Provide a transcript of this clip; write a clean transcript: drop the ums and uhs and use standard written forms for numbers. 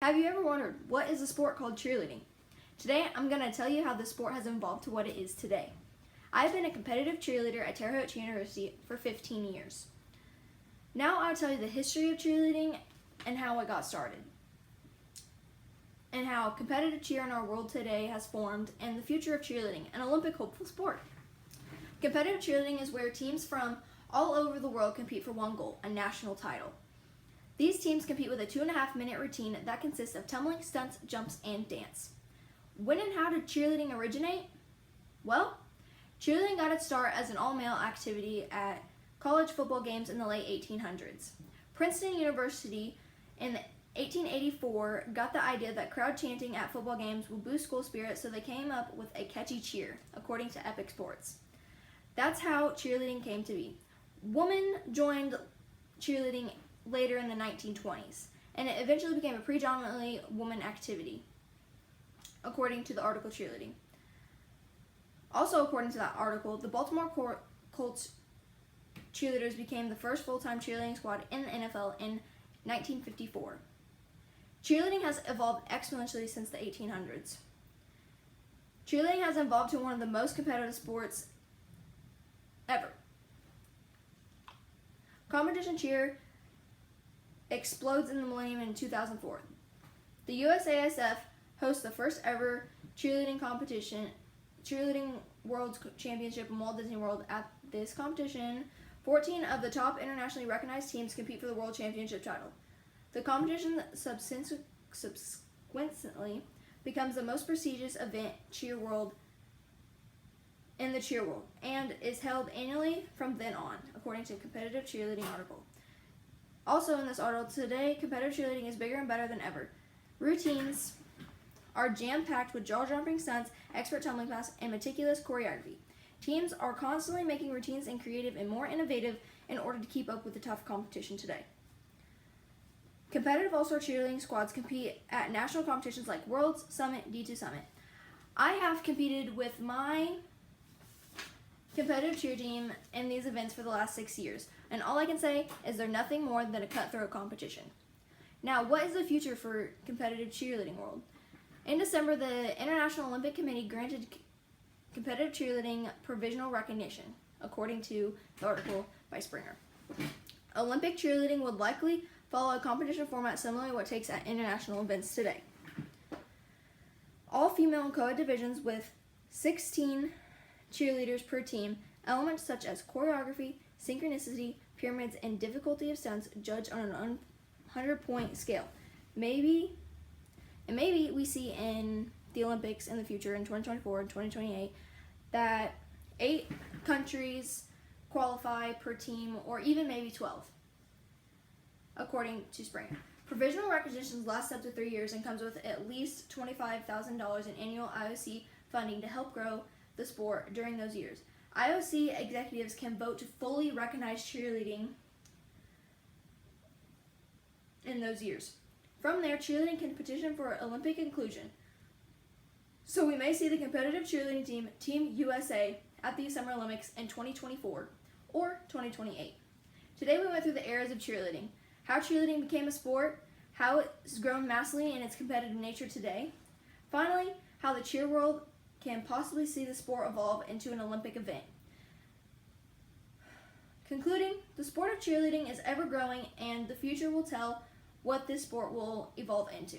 Have you ever wondered, what is a sport called cheerleading? Today, I'm going to tell you how the sport has evolved to what it is today. I've been a competitive cheerleader at Terre Haute University for 15 years. Now I'll tell you the history of cheerleading and how it got started, and how competitive cheer in our world today has formed, and the future of cheerleading, an Olympic hopeful sport. Competitive cheerleading is where teams from all over the world compete for one goal, a national title. These teams compete with a 2.5-minute routine that consists of tumbling, stunts, jumps, and dance. When and how did cheerleading originate? Well, cheerleading got its start as an all-male activity at college football games in the late 1800s. Princeton University in 1884 got the idea that crowd chanting at football games would boost school spirit, so they came up with a catchy cheer, according to Epic Sports. That's how cheerleading came to be. Women joined cheerleading later in the 1920s, and it eventually became a predominantly woman activity, according to the article Cheerleading. Also, according to that article, the Baltimore Colts cheerleaders became the first full-time cheerleading squad in the NFL in 1954. Cheerleading has evolved exponentially since the 1800s. Cheerleading has evolved to one of the most competitive sports ever. Competition cheer explodes in the millennium in 2004. The USASF hosts the first ever cheerleading competition, Cheerleading World Championship in Walt Disney World. At this competition, 14 of the top internationally recognized teams compete for the World Championship title. The competition subsequently becomes the most prestigious event in the cheer world, and is held annually from then on, according to a competitive cheerleading article. Also in this article, today competitive cheerleading is bigger and better than ever. Routines are jam-packed with jaw-dropping stunts, expert tumbling pass, and meticulous choreography. Teams are constantly making routines and creative and more innovative in order to keep up with the tough competition today. Competitive all-star cheerleading squads compete at national competitions like Worlds, Summit, D2 Summit. I have competed with my competitive cheer team in these events for the last 6 years, and all I can say is they're nothing more than a cutthroat competition. Now, what is the future for competitive cheerleading world? In December, the International Olympic Committee granted competitive cheerleading provisional recognition, according to the article by Springer. Olympic cheerleading would likely follow a competition format similar to what takes at international events today. All female and co-ed divisions with 16 cheerleaders per team, elements such as choreography, synchronicity, pyramids, and difficulty of stunts judged on an 100-point scale. Maybe we see in the Olympics in the future in 2024 and 2028 that 8 countries qualify per team, or even maybe 12, according to Springer. Provisional recognitions last up to 3 years and comes with at least $25,000 in annual IOC funding to help grow the sport during those years. IOC executives can vote to fully recognize cheerleading in those years. From there, cheerleading can petition for Olympic inclusion. So we may see the competitive cheerleading team, Team USA, at the Summer Olympics in 2024 or 2028. Today we went through the eras of cheerleading, how cheerleading became a sport, how it's grown massively in its competitive nature today. Finally, how the cheer world can possibly see the sport evolve into an Olympic event. Concluding, the sport of cheerleading is ever growing, and the future will tell what this sport will evolve into.